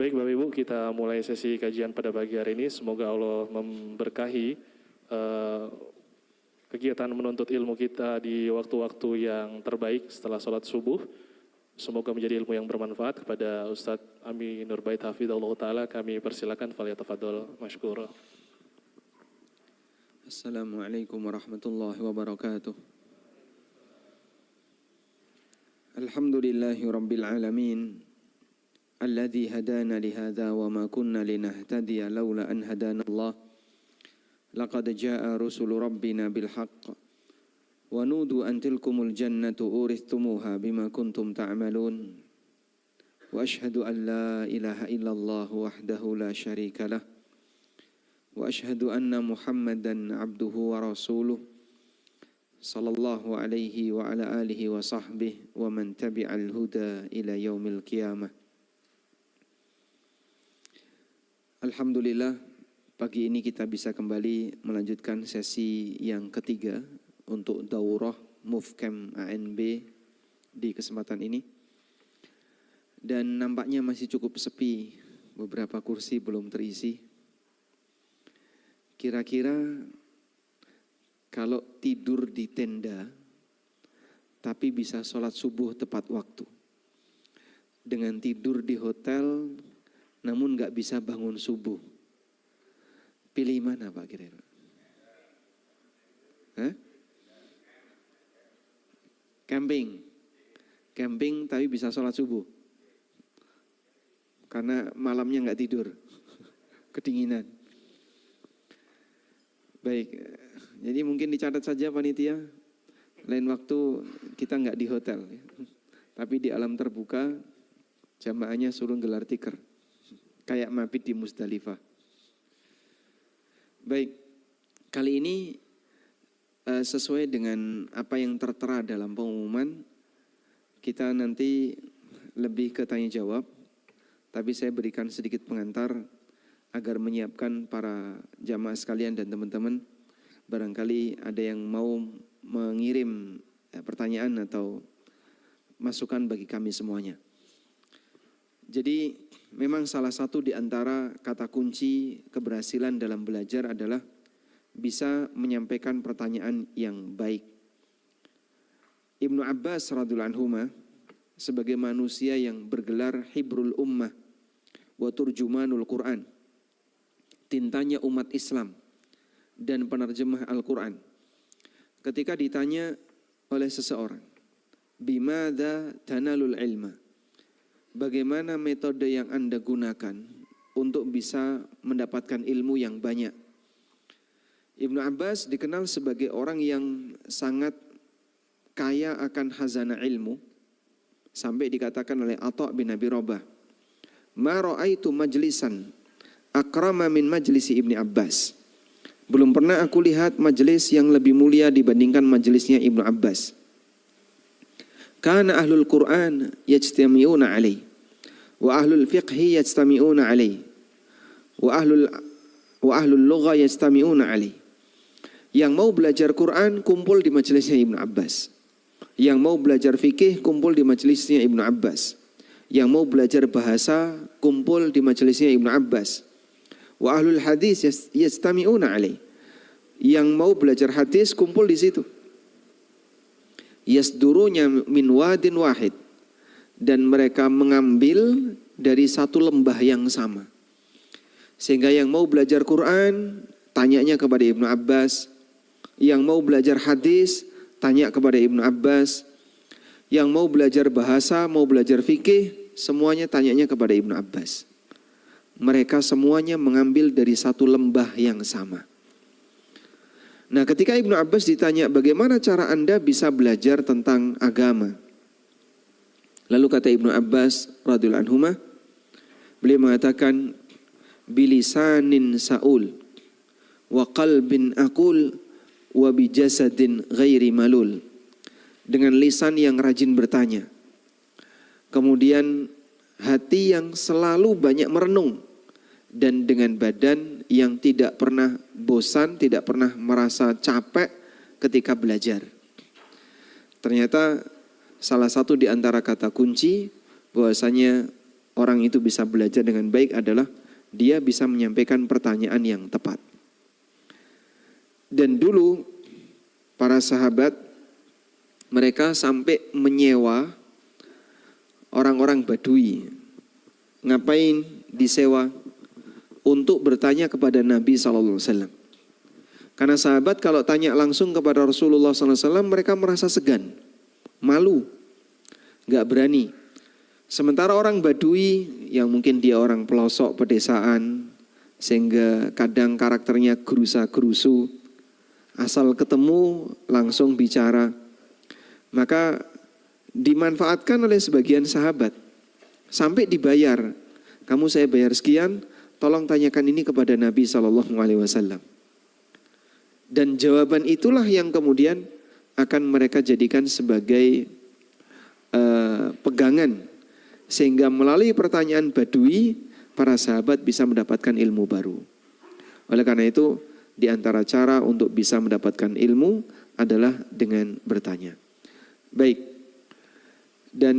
Baik Bapak Ibu, kita mulai sesi kajian pada pagi hari ini. Semoga Allah memberkahi kegiatan menuntut ilmu kita di waktu-waktu yang terbaik setelah sholat subuh. Semoga menjadi ilmu yang bermanfaat. Kepada Ustadz Ami Nurbait Hafidhullah Ta'ala, kami persilakan falyatafadhol mashkura. Assalamualaikum warahmatullahi wabarakatuh. Alhamdulillahi rabbil alamin. الذي هدانا لهذا وما كنا لنهتدي لولا أن هدانا الله لقد جاء رسل ربنا بالحق ونودوا أن تلكم الجنة أورثتموها بما كنتم تعملون وأشهد أن لا إله إلا الله وحده لا شريك له وأشهد أن محمدا عبده ورسوله صلى الله عليه وعلى آله وصحبه ومن تبع الهدى إلى يوم القيامة. Alhamdulillah, pagi ini kita bisa kembali melanjutkan sesi yang ketiga untuk daurah Mufcam ANB di kesempatan ini. Dan nampaknya masih cukup sepi, beberapa kursi belum terisi. Kira-kira kalau tidur di tenda, tapi bisa sholat subuh tepat waktu. Dengan tidur di hotel, namun nggak bisa bangun subuh. Pilih mana Pak kira-kira? Camping tapi bisa sholat subuh. Karena malamnya nggak tidur, kedinginan. Baik, jadi mungkin dicatat saja panitia. Lain waktu kita nggak di hotel, tapi di alam terbuka, jamaahnya suruh gelar tikar. Kayak mabit di Musdalifah. Baik, kali ini sesuai dengan apa yang tertera dalam pengumuman, kita nanti lebih ke tanya jawab, tapi saya berikan sedikit pengantar agar menyiapkan para jamaah sekalian dan teman-teman. Barangkali ada yang mau mengirim pertanyaan atau masukan bagi kami semuanya. Jadi memang salah satu di antara kata kunci keberhasilan dalam belajar adalah bisa menyampaikan pertanyaan yang baik. Ibnu Abbas radhiyallahu anhuma sebagai manusia yang bergelar hibrul ummah wa turjumanul Quran, tintanya umat Islam dan penerjemah Al-Quran. Ketika ditanya oleh seseorang, bimadza tanalul ilma, bagaimana metode yang Anda gunakan untuk bisa mendapatkan ilmu yang banyak? Ibnu Abbas dikenal sebagai orang yang sangat kaya akan khazanah ilmu, sampai dikatakan oleh Atha bin Abi Rabah, ma ra'aitu majlisan akrama min majlisi Ibni Abbas. Belum pernah aku lihat majelis yang lebih mulia dibandingkan majelisnya Ibnu Abbas. Kana ahlul Quran yajtami'una alaih, wa ahlul fiqhi yajtami'una alaih, wa ahlul lugha yajtami'una alaih. Yang mau belajar Quran kumpul di majelisnya Ibnu Abbas. Yang mau belajar fikih kumpul di majelisnya Ibnu Abbas. Yang mau belajar bahasa kumpul di majelisnya Ibnu Abbas. Wa ahlul hadis yajtami'una alaih. Yang mau belajar hadis kumpul di situ. Yasdurunya min wadin wahid, dan mereka mengambil dari satu lembah yang sama. Sehingga yang mau belajar Quran tanyanya kepada Ibnu Abbas, yang mau belajar hadis tanya kepada Ibnu Abbas, yang mau belajar bahasa, mau belajar fikih, semuanya tanyanya kepada Ibnu Abbas. Mereka semuanya mengambil dari satu lembah yang sama. Nah, ketika Ibnu Abbas ditanya, bagaimana cara Anda bisa belajar tentang agama? Lalu kata Ibnu Abbas radhiyallahu anhuma, beliau mengatakan, bilisanin saul wa qalbin aqul wa bijasadin ghairi malul. Dengan lisan yang rajin bertanya, kemudian hati yang selalu banyak merenung, dan dengan badan yang tidak pernah bosan, tidak pernah merasa capek ketika belajar. Ternyata salah satu di antara kata kunci bahwasanya orang itu bisa belajar dengan baik adalah dia bisa menyampaikan pertanyaan yang tepat. Dan dulu para sahabat mereka sampai menyewa orang-orang Badui. Ngapain disewa? Untuk bertanya kepada Nabi SAW. Karena sahabat kalau tanya langsung kepada Rasulullah SAW mereka merasa segan, malu, gak berani. Sementara orang Badui yang mungkin dia orang pelosok pedesaan, sehingga kadang karakternya gerusa-gerusu, asal ketemu langsung bicara, maka dimanfaatkan oleh sebagian sahabat sampai dibayar. Kamu saya bayar sekian, tolong tanyakan ini kepada Nabi SAW. Dan jawaban itulah yang kemudian akan mereka jadikan sebagai pegangan. Sehingga melalui pertanyaan Badui, para sahabat bisa mendapatkan ilmu baru. Oleh karena itu, di antara cara untuk bisa mendapatkan ilmu adalah dengan bertanya. Baik, dan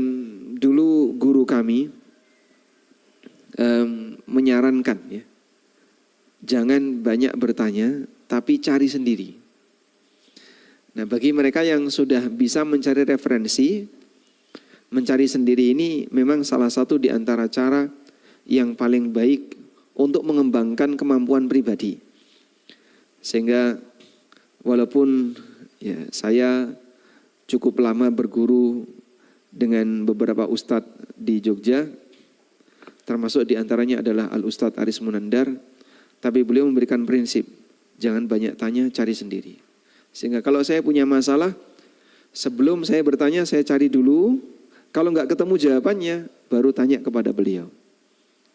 dulu guru kami menyarankan ya, jangan banyak bertanya, tapi cari sendiri. Nah, bagi mereka yang sudah bisa mencari referensi, mencari sendiri ini memang salah satu di antara cara yang paling baik untuk mengembangkan kemampuan pribadi. Sehingga walaupun ya, saya cukup lama berguru dengan beberapa ustadz di Jogja, termasuk di antaranya adalah Al-Ustadz Aris Munandar, tapi beliau memberikan prinsip, jangan banyak tanya, cari sendiri. Sehingga kalau saya punya masalah, sebelum saya bertanya, saya cari dulu, kalau nggak ketemu jawabannya, baru tanya kepada beliau.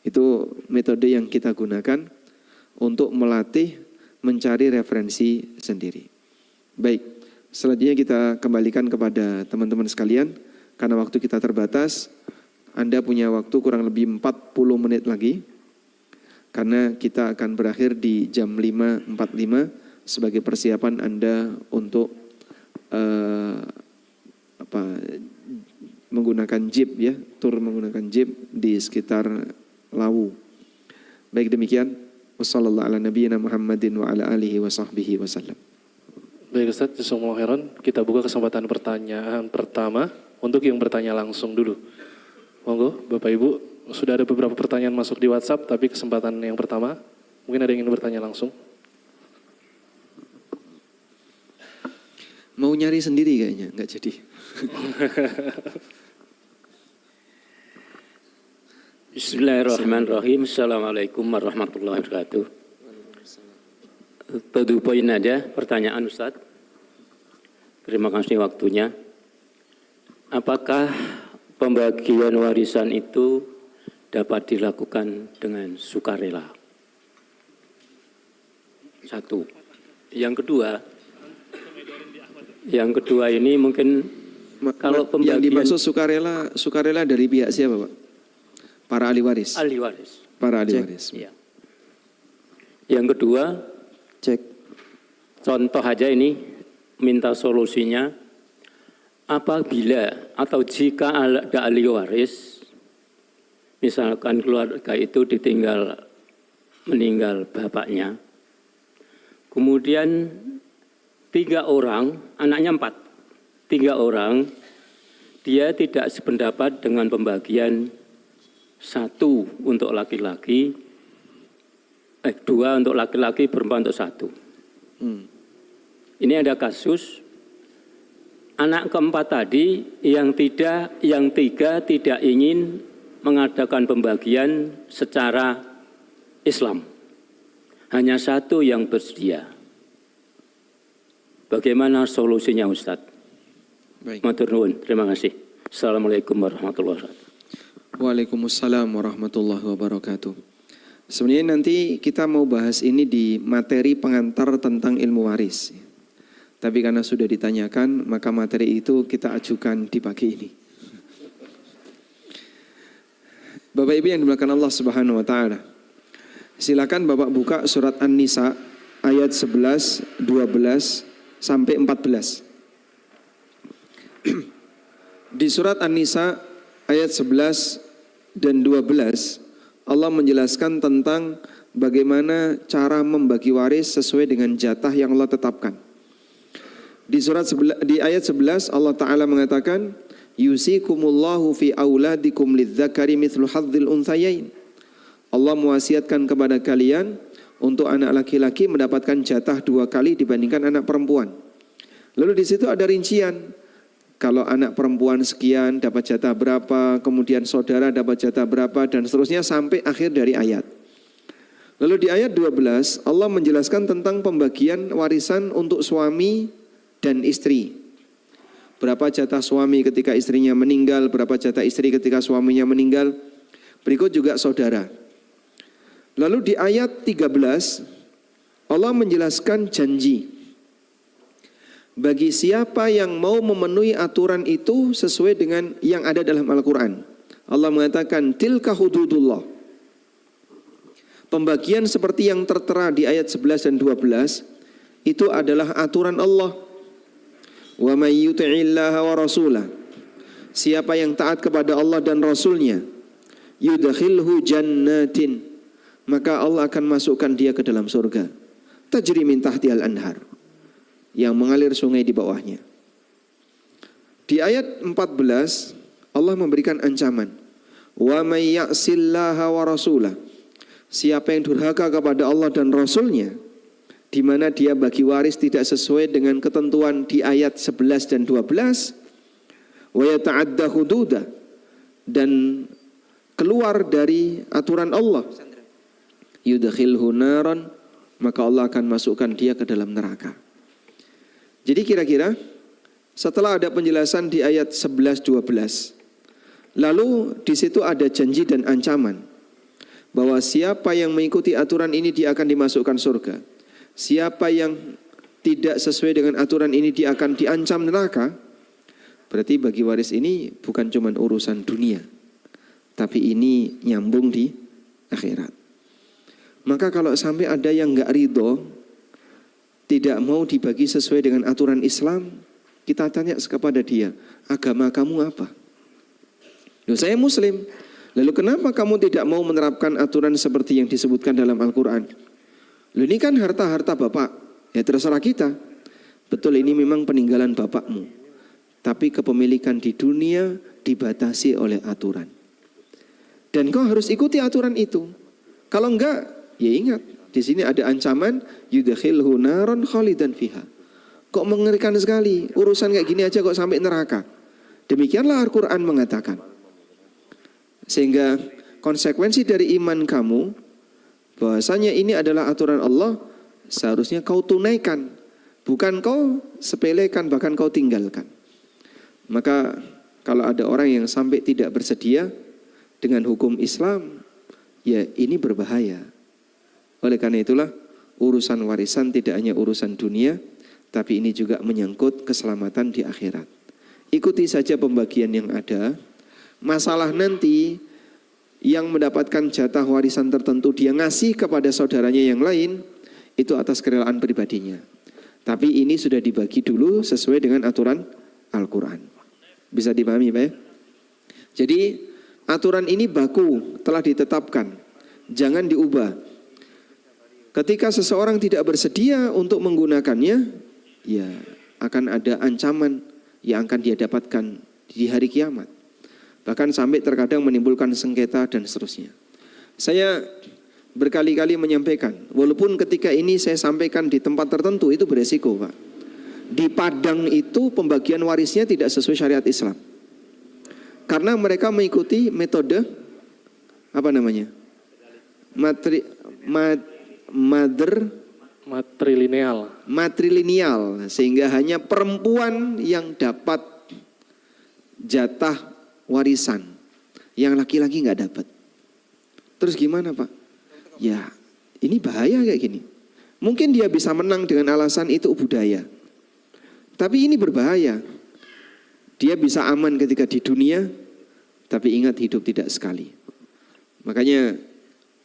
Itu metode yang kita gunakan untuk melatih mencari referensi sendiri. Baik, selanjutnya kita kembalikan kepada teman-teman sekalian, karena waktu kita terbatas. Anda punya waktu kurang lebih 40 menit lagi, karena kita akan berakhir di jam 5.45 sebagai persiapan Anda untuk menggunakan jeep ya, tur menggunakan jeep di sekitar Lawu. Baik demikian, wassalamualaikum ala nabiyina Muhammadin wa ala alihi wa sahbihi wasallam. Baik Ustaz, jazakumullah khairan. Kita buka kesempatan pertanyaan pertama untuk yang bertanya langsung dulu. Monggo, Bapak Ibu, sudah ada beberapa pertanyaan masuk di WhatsApp, tapi kesempatan yang pertama, mungkin ada yang ingin bertanya langsung. Mau nyari sendiri kayaknya, nggak jadi. Bismillahirrahmanirrahim. Assalamualaikum warahmatullahi wabarakatuh. 7 poin aja pertanyaan Ustaz. Terima kasih waktunya. Apakah pembagian warisan itu dapat dilakukan dengan sukarela? Satu. Yang kedua ini mungkin kalau pembagian yang dimaksud sukarela dari pihak siapa, Pak? Para ahli waris. Ahli waris. Para ahli waris. Ya. Yang kedua, cek. Contoh aja ini, minta solusinya. Apabila atau jika ada ahli waris, misalkan keluarga itu meninggal bapaknya, kemudian 3 orang, anaknya 4, 3 orang, dia tidak sependapat dengan pembagian 1 untuk laki-laki, 2 untuk laki-laki, perempuan untuk 1. Ini ada kasus anak keempat tadi yang 3 tidak ingin mengadakan pembagian secara Islam. Hanya 1 yang bersedia. Bagaimana solusinya Ustadz? Baik. Matur nuwun. Terima kasih. Assalamualaikum warahmatullahi wabarakatuh. Waalaikumsalam warahmatullahi wabarakatuh. Sebenarnya nanti kita mau bahas ini di materi pengantar tentang ilmu waris. Tapi karena sudah ditanyakan, maka materi itu kita ajukan di pagi ini. Bapak Ibu yang dimuliakan Allah Subhanahu wa taala. Silakan Bapak buka surat An-Nisa ayat 11, 12 sampai 14. Di surat An-Nisa ayat 11 dan 12 Allah menjelaskan tentang bagaimana cara membagi waris sesuai dengan jatah yang Allah tetapkan. Di ayat 11 Allah Ta'ala mengatakan, yusikumullahu fi auladikum lidzakari mithlu hadzil unthayain. Allah mewasiatkan kepada kalian untuk anak laki-laki mendapatkan jatah 2 kali dibandingkan anak perempuan. Lalu di situ ada rincian. Kalau anak perempuan sekian dapat jatah berapa, kemudian saudara dapat jatah berapa, dan seterusnya sampai akhir dari ayat. Lalu di ayat 12 Allah menjelaskan tentang pembagian warisan untuk suami dan istri. Berapa jatah suami ketika istrinya meninggal, berapa jatah istri ketika suaminya meninggal. Berikut juga saudara. Lalu di ayat 13 Allah menjelaskan janji. Bagi siapa yang mau memenuhi aturan itu sesuai dengan yang ada dalam Al-Quran. Allah mengatakan tilka hududullah. Pembagian seperti yang tertera di ayat 11 dan 12 itu adalah aturan Allah. Wa may yuti'illaha wa rasulah. Siapa yang taat kepada Allah dan Rasulnya, yudkhilhu jannatin, maka Allah akan masukkan dia ke dalam surga. Tajri min tahtihal anhar, yang mengalir sungai di bawahnya. Di ayat 14 Allah memberikan ancaman. Wa may ya'sillaha wa rasulah. Siapa yang durhaka kepada Allah dan Rasulnya, di mana dia bagi waris tidak sesuai dengan ketentuan di ayat 11 dan 12, wa yata'adda hududa, dan keluar dari aturan Allah, yudkhilhu naran, maka Allah akan masukkan dia ke dalam neraka. Jadi kira-kira setelah ada penjelasan di ayat 11-12, lalu di situ ada janji dan ancaman bahwa siapa yang mengikuti aturan ini dia akan dimasukkan surga. Siapa yang tidak sesuai dengan aturan ini dia akan diancam neraka. Berarti bagi waris ini bukan cuma urusan dunia, tapi ini nyambung di akhirat. Maka kalau sampai ada yang enggak ridho, tidak mau dibagi sesuai dengan aturan Islam, kita tanya kepada dia, agama kamu apa? Loh, saya Muslim. Lalu kenapa kamu tidak mau menerapkan aturan seperti yang disebutkan dalam Al-Quran? Loh, ini kan harta-harta bapak. Ya terserah kita. Betul, ini memang peninggalan bapakmu. Tapi kepemilikan di dunia dibatasi oleh aturan. Dan kau harus ikuti aturan itu. Kalau enggak, ya ingat, di sini ada ancaman, yudkhilhu naran khalidan fiha. Kok mengerikan sekali, urusan kayak gini aja kok sampai neraka. Demikianlah Al-Quran mengatakan. Sehingga konsekuensi dari iman kamu, bahwasanya ini adalah aturan Allah, seharusnya kau tunaikan. Bukan kau sepelekan, bahkan kau tinggalkan. Maka kalau ada orang yang sampai tidak bersedia dengan hukum Islam, ya ini berbahaya. Oleh karena itulah urusan warisan tidak hanya urusan dunia, tapi ini juga menyangkut keselamatan di akhirat. Ikuti saja pembagian yang ada. Masalah nanti yang mendapatkan jatah warisan tertentu dia ngasih kepada saudaranya yang lain, itu atas kerelaan pribadinya. Tapi ini sudah dibagi dulu sesuai dengan aturan Al-Quran. Bisa dipahami Pak ya? Jadi aturan ini baku, telah ditetapkan, jangan diubah. Ketika seseorang tidak bersedia untuk menggunakannya, ya akan ada ancaman yang akan dia dapatkan di hari kiamat. Bahkan sampai terkadang menimbulkan sengketa dan seterusnya. Saya berkali-kali menyampaikan, walaupun ketika ini saya sampaikan di tempat tertentu itu beresiko Pak. Di Padang itu pembagian warisnya tidak sesuai syariat Islam. Karena mereka mengikuti metode apa namanya? Matrilineal, sehingga hanya perempuan yang dapat jatah warisan, yang laki-laki nggak dapat. Terus gimana Pak? Ya ini bahaya kayak gini. Mungkin dia bisa menang dengan alasan itu budaya, tapi ini berbahaya. Dia bisa aman ketika di dunia, tapi ingat hidup tidak sekali. Makanya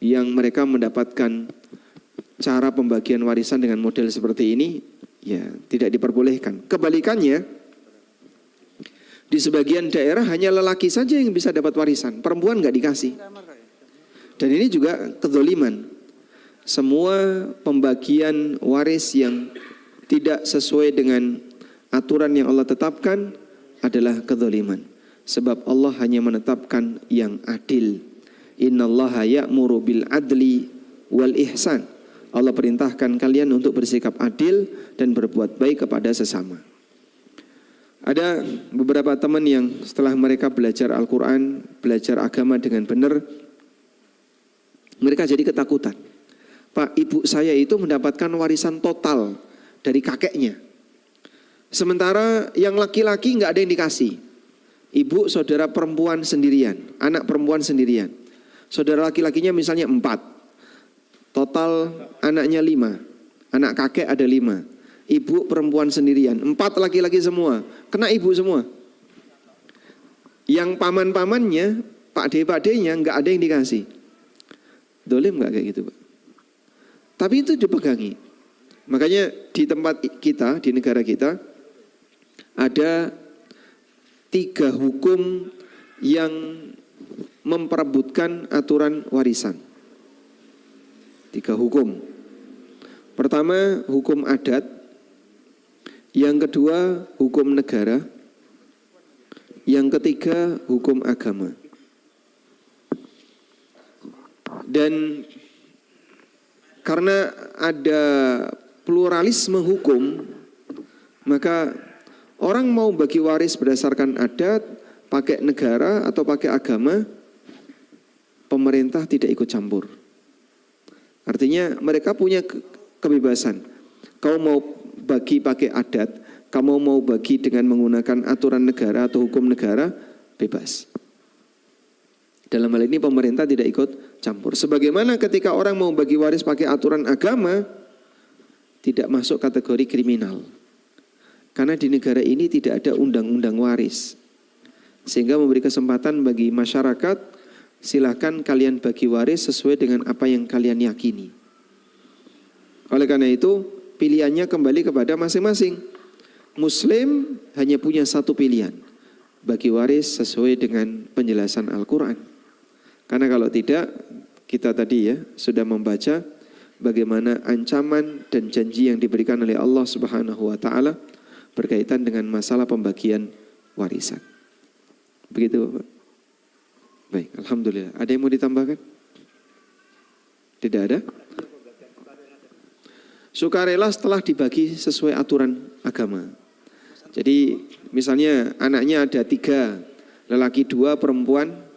yang mereka mendapatkan cara pembagian warisan dengan model seperti ini, ya tidak diperbolehkan. Kebalikannya, Di sebagian daerah hanya lelaki saja yang bisa dapat warisan, perempuan nggak dikasih. Dan ini juga kedzaliman. Semua pembagian waris yang tidak sesuai dengan aturan yang Allah tetapkan adalah kedzaliman. Sebab Allah hanya menetapkan yang adil. Innallaha ya'muru bil adli wal ihsan. Allah perintahkan kalian untuk bersikap adil dan berbuat baik kepada sesama. Ada beberapa teman yang setelah mereka belajar Al-Quran, belajar agama dengan benar, mereka jadi ketakutan. Pak, ibu saya itu mendapatkan warisan total dari kakeknya. Sementara yang laki-laki nggak ada yang dikasih. Ibu saudara perempuan sendirian, anak perempuan sendirian. Saudara laki-lakinya misalnya 4. Total anaknya 5. Anak kakek ada 5. Ibu perempuan sendirian, 4 laki-laki semua, kena ibu semua. Yang paman-pamannya, Pak D-nya nggak ada yang dikasih. Dolim nggak kayak gitu, Pak? Tapi itu dipegangi. Makanya di tempat kita, di negara kita, ada 3 hukum yang memperebutkan aturan warisan. 3 hukum. Pertama, hukum adat. Yang kedua, hukum negara. Yang ketiga, hukum agama. Dan karena ada pluralisme hukum, maka orang mau bagi waris berdasarkan adat, pakai negara atau pakai agama, pemerintah tidak ikut campur. Artinya mereka punya kebebasan. Kau mau bagi pakai adat, kamu mau bagi dengan menggunakan aturan negara atau hukum negara, bebas. Dalam hal ini pemerintah tidak ikut campur. Sebagaimana ketika orang mau bagi waris pakai aturan agama, tidak masuk kategori kriminal. Karena di negara ini tidak ada undang-undang waris. Sehingga memberi kesempatan bagi masyarakat, silakan kalian bagi waris sesuai dengan apa yang kalian yakini. Oleh karena itu, pilihannya kembali kepada masing-masing. Muslim hanya punya satu pilihan, bagi waris sesuai dengan penjelasan Al-Quran. Karena kalau tidak, kita tadi ya sudah membaca bagaimana ancaman dan janji yang diberikan oleh Allah Subhanahu wa taala berkaitan dengan masalah pembagian warisan. Begitu, Bapak. Baik, alhamdulillah. Ada yang mau ditambahkan? Tidak ada? Sukarela setelah dibagi sesuai aturan agama. Jadi misalnya anaknya ada 3, lelaki 2, perempuan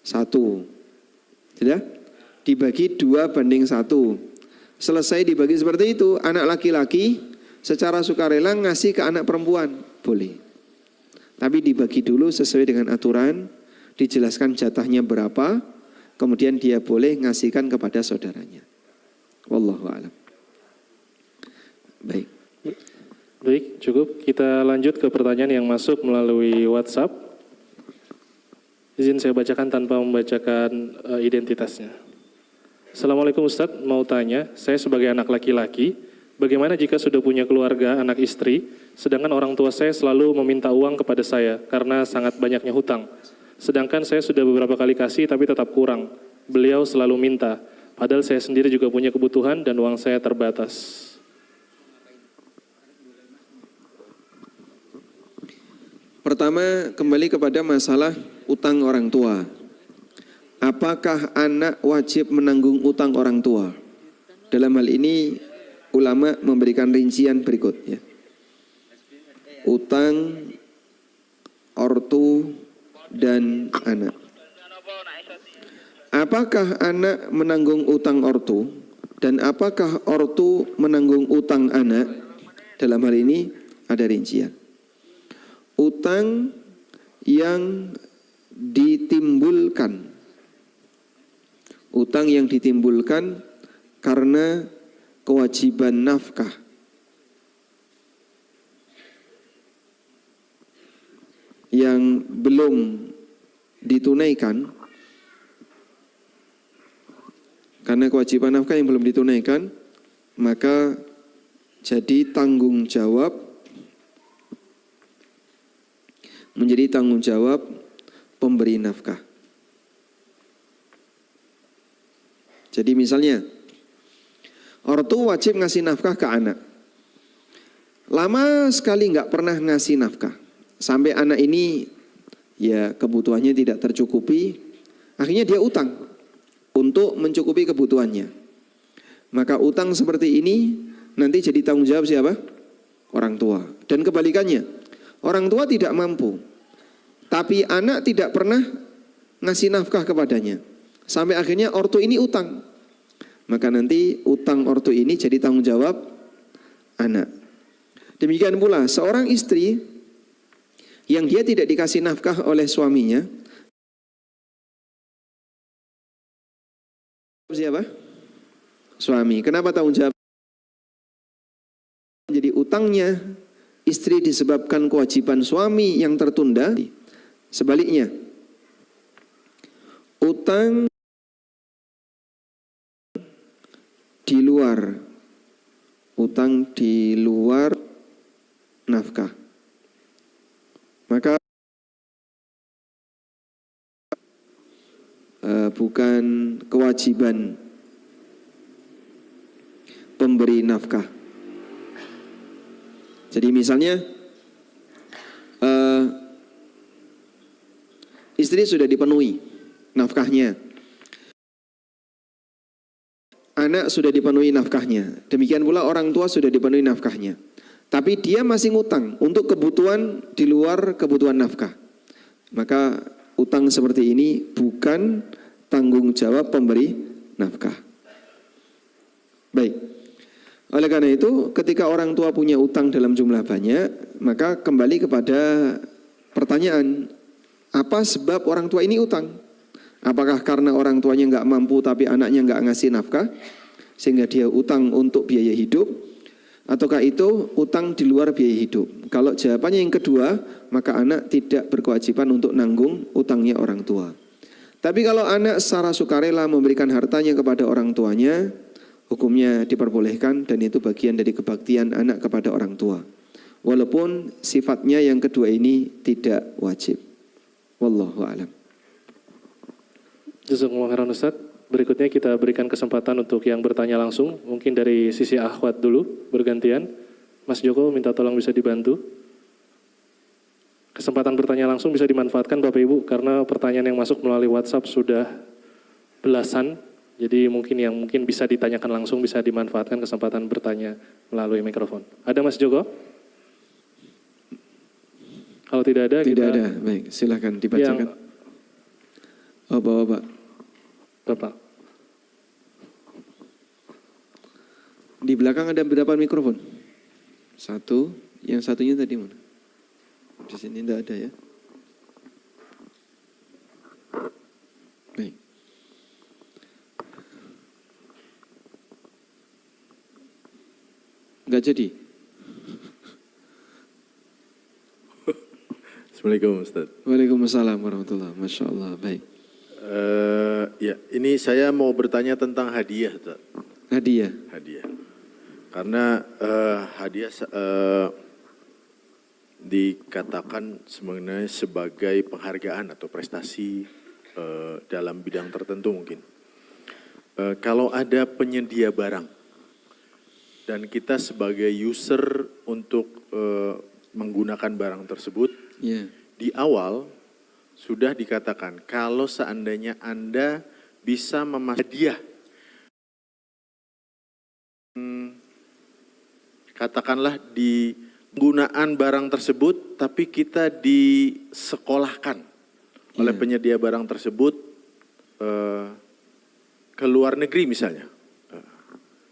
1. Tidak? Dibagi 2:1. Selesai dibagi seperti itu, anak laki-laki secara sukarela ngasih ke anak perempuan, boleh. Tapi dibagi dulu sesuai dengan aturan, dijelaskan jatahnya berapa, kemudian dia boleh ngasihkan kepada saudaranya. Wallahu a'lam. Baik. Baik, cukup. Kita lanjut ke pertanyaan yang masuk melalui WhatsApp. Izin saya bacakan tanpa membacakan identitasnya. Assalamualaikum Ustadz, mau tanya, saya sebagai anak laki-laki, bagaimana jika sudah punya keluarga, anak istri, sedangkan orang tua saya selalu meminta uang kepada saya karena sangat banyaknya hutang. Sedangkan saya sudah beberapa kali kasih tapi tetap kurang. Beliau selalu minta, padahal saya sendiri juga punya kebutuhan dan uang saya terbatas. Pertama, kembali kepada masalah utang orang tua. Apakah anak wajib menanggung utang orang tua? Dalam hal ini, ulama memberikan rincian berikut. Ya. Utang, ortu, dan anak. Apakah anak menanggung utang ortu? Dan apakah ortu menanggung utang anak? Dalam hal ini, ada rincian. Utang yang ditimbulkan. Utang yang ditimbulkan karena kewajiban nafkah. Yang belum ditunaikan. Karena kewajiban nafkah yang belum ditunaikan, maka jadi tanggung jawab menjadi tanggung jawab pemberi nafkah. Jadi misalnya, ortu wajib ngasih nafkah ke anak. Lama sekali nggak pernah ngasih nafkah. Sampai anak ini ya kebutuhannya tidak tercukupi, akhirnya dia utang untuk mencukupi kebutuhannya. Maka utang seperti ini nanti jadi tanggung jawab siapa? Orang tua. Dan kebalikannya, orang tua tidak mampu, tapi anak tidak pernah ngasih nafkah kepadanya. Sampai akhirnya ortu ini utang. Maka nanti utang ortu ini jadi tanggung jawab anak. Demikian pula seorang istri yang dia tidak dikasih nafkah oleh suaminya. Siapa? Suami. Kenapa tanggung jawab? Jadi utangnya istri disebabkan kewajiban suami yang tertunda. Sebaliknya, utang di luar nafkah, maka bukan kewajiban pemberi nafkah. Jadi misalnya istri sudah dipenuhi nafkahnya, anak sudah dipenuhi nafkahnya, demikian pula orang tua sudah dipenuhi nafkahnya. Tapi dia masih ngutang untuk kebutuhan di luar kebutuhan nafkah. Maka utang seperti ini bukan tanggung jawab pemberi nafkah. Baik. Oleh karena itu, ketika orang tua punya utang dalam jumlah banyak, maka kembali kepada pertanyaan, apa sebab orang tua ini utang? Apakah karena orang tuanya nggak mampu tapi anaknya nggak ngasih nafkah, sehingga dia utang untuk biaya hidup? Ataukah itu utang di luar biaya hidup? Kalau jawabannya yang kedua, maka anak tidak berkewajiban untuk nanggung utangnya orang tua. Tapi kalau anak secara sukarela memberikan hartanya kepada orang tuanya, hukumnya diperbolehkan dan itu bagian dari kebaktian anak kepada orang tua. Walaupun sifatnya yang kedua ini tidak wajib. Wallahu a'lam. Jazakumullah khairan Ustaz. Berikutnya kita berikan kesempatan untuk yang bertanya langsung. Mungkin dari sisi akhwat dulu, bergantian. Mas Joko minta tolong bisa dibantu. Kesempatan bertanya langsung bisa dimanfaatkan Bapak Ibu, karena pertanyaan yang masuk melalui WhatsApp sudah belasan. Jadi mungkin bisa ditanyakan langsung, bisa dimanfaatkan kesempatan bertanya melalui mikrofon. Ada Mas Joko? Kalau tidak ada, tidak ada. Baik, silakan dibacakan. Oh, Bapak. Bapak. Di belakang ada berapa mikrofon? Satu, yang satunya tadi mana? Di sini tidak ada ya. Baik. Enggak jadi. Assalamualaikum Ustaz. Waalaikumsalam warahmatullahi wabarakatuh. Masya Allah, baik. Ya, ini saya mau bertanya tentang hadiah, Ustaz. Hadiah. Hadiah. Karena hadiah dikatakan sebenarnya sebagai penghargaan atau prestasi dalam bidang tertentu mungkin. Kalau ada penyedia barang dan kita sebagai user untuk menggunakan barang tersebut, di awal sudah dikatakan kalau seandainya Anda bisa memasang hadiah, katakanlah di penggunaan barang tersebut, tapi kita disekolahkan oleh penyedia barang tersebut ke luar negeri misalnya,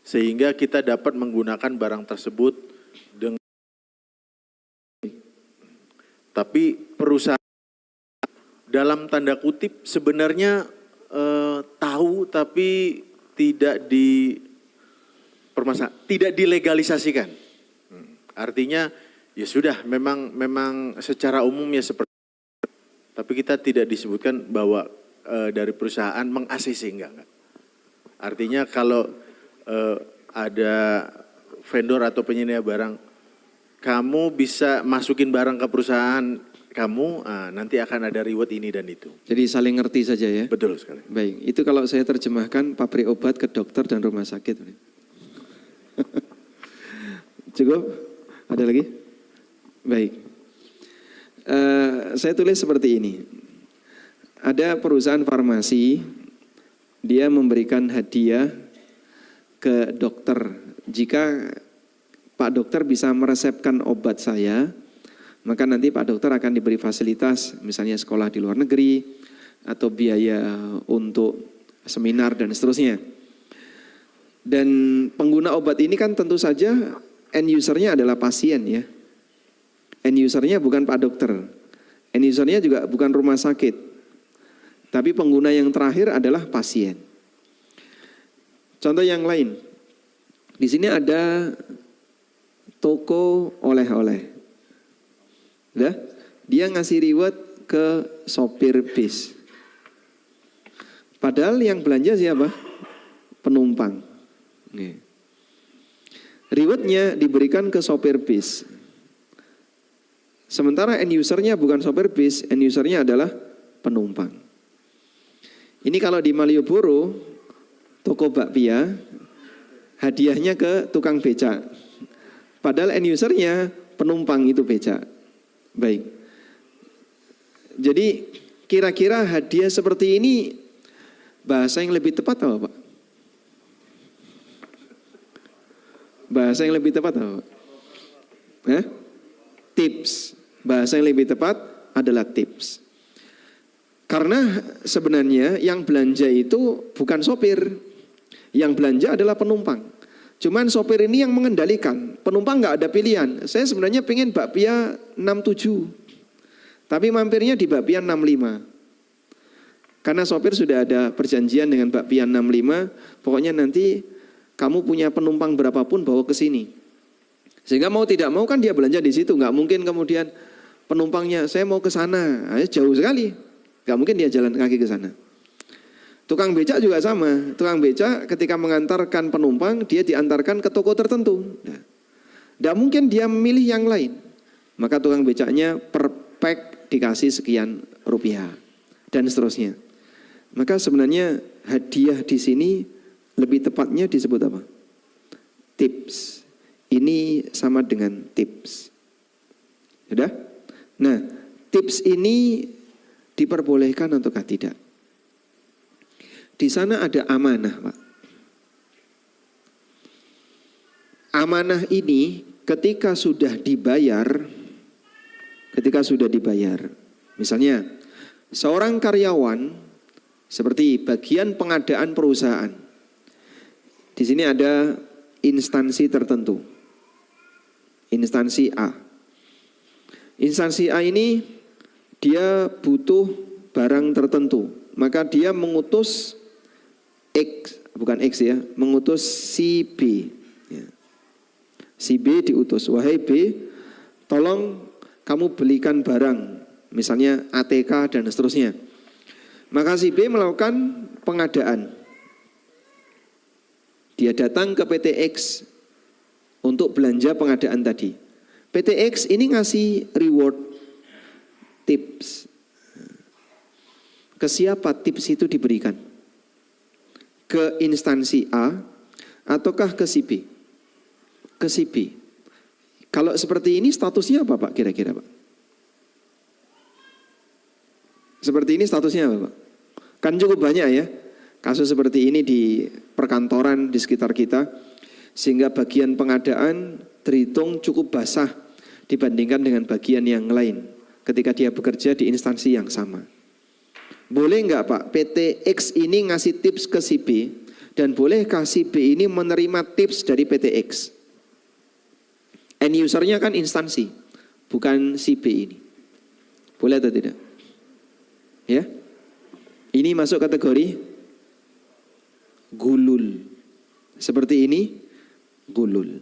sehingga kita dapat menggunakan barang tersebut dengan, tapi perusahaan dalam tanda kutip sebenarnya tahu tapi tidak tidak dilegalisasikan. Artinya ya sudah memang secara umumnya seperti itu. Tapi kita tidak disebutkan bahwa dari perusahaan meng-ACC enggak. Artinya kalau ada vendor atau penyedia barang, kamu bisa masukin barang ke perusahaan kamu nanti akan ada reward ini dan itu. Jadi saling ngerti saja ya. Betul sekali. Baik, itu kalau saya terjemahkan pabrik obat ke dokter dan rumah sakit. Cukup? Ada lagi? Baik. Saya tulis seperti ini. Ada perusahaan farmasi, dia memberikan hadiah ke dokter. Jika Pak dokter bisa meresepkan obat saya, maka nanti Pak dokter akan diberi fasilitas, misalnya sekolah di luar negeri, atau biaya untuk seminar dan seterusnya. Dan pengguna obat ini kan tentu saja end usernya adalah pasien ya. End usernya bukan Pak dokter. End usernya juga bukan rumah sakit. Tapi pengguna yang terakhir adalah pasien. Contoh yang lain. Di sini ada toko oleh-oleh. Dia ngasih reward ke sopir bis. Padahal yang belanja siapa? Penumpang. Rewardnya diberikan ke sopir bis. Sementara end usernya bukan sopir bis, end usernya adalah penumpang. Ini kalau di Malioboro, toko bakpia, hadiahnya ke tukang becak. Padahal end usernya penumpang itu becak. Baik. Jadi kira-kira hadiah seperti ini bahasa yang lebih tepat apa Pak? Bahasa yang lebih tepat apa Pak? Tips. Bahasa yang lebih tepat adalah tips. Karena sebenarnya yang belanja itu bukan sopir. Yang belanja adalah penumpang. Cuman sopir ini yang mengendalikan. Penumpang nggak ada pilihan. Saya sebenarnya pengen bakpia 67. Tapi mampirnya di bakpia 65. Karena sopir sudah ada perjanjian dengan bakpia 65. Pokoknya nanti kamu punya penumpang berapapun bawa ke sini. Sehingga mau tidak mau kan dia belanja di situ. Nggak mungkin kemudian penumpangnya saya mau ke sana. Jauh sekali. Nggak mungkin dia jalan kaki ke sana. Tukang becak juga sama. Tukang becak ketika mengantarkan penumpang, dia diantarkan ke toko tertentu. Tidak mungkin dia memilih yang lain. Maka tukang becaknya per pack dikasih sekian rupiah. Dan seterusnya. Maka sebenarnya hadiah di sini lebih tepatnya disebut apa? Tips. Ini sama dengan tips. Sudah? Nah, tips ini diperbolehkan ataukah tidak? Di sana ada amanah, Pak. Amanah ini ketika sudah dibayar, misalnya seorang karyawan seperti bagian pengadaan perusahaan. Di sini ada instansi tertentu. Instansi A. Instansi A ini dia butuh barang tertentu. Maka dia mengutus mengutus si B. Si B diutus, wahai B, tolong kamu belikan barang, misalnya ATK dan seterusnya. Maka si B melakukan pengadaan. Dia datang ke PT X untuk belanja pengadaan tadi. PT X ini ngasih reward, tips. Ke siapa tips itu diberikan? Ke instansi A ataukah ke si B? Ke si B. Kalau seperti ini statusnya apa Pak kira-kira Pak? Seperti ini statusnya apa Pak? Kan cukup banyak ya kasus seperti ini di perkantoran di sekitar kita. Sehingga bagian pengadaan terhitung cukup basah dibandingkan dengan bagian yang lain ketika dia bekerja di instansi yang sama. Boleh enggak Pak PT X ini ngasih tips ke si B dan bolehkah si B ini menerima tips dari PT X? End usernya kan instansi, bukan si B ini. Boleh atau tidak? Ya, ini masuk kategori gulul. Seperti ini, gulul.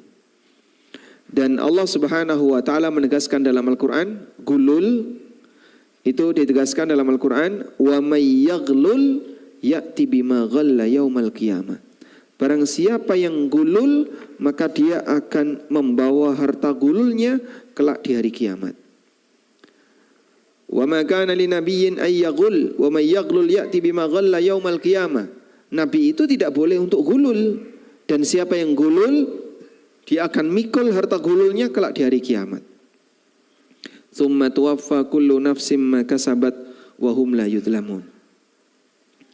Dan Allah Subhanahu wa taala menegaskan dalam Al-Qur'an, gulul itu ditegaskan dalam Al-Qur'an, wa may yaghlul ya'ti bima ghalla yaumal qiyamah. Barang siapa yang gulul, maka dia akan membawa harta gululnya kelak di hari kiamat. Wa ma kana linabiyyin ay yaghul wa may yaghlul ya'ti bima ghalla yaumal qiyamah. Nabi itu tidak boleh untuk gulul, dan siapa yang gulul dia akan mikul harta gululnya kelak di hari kiamat. Tsumma tuwaffa kullu nafsin ma kasabat wa hum la yudlamun.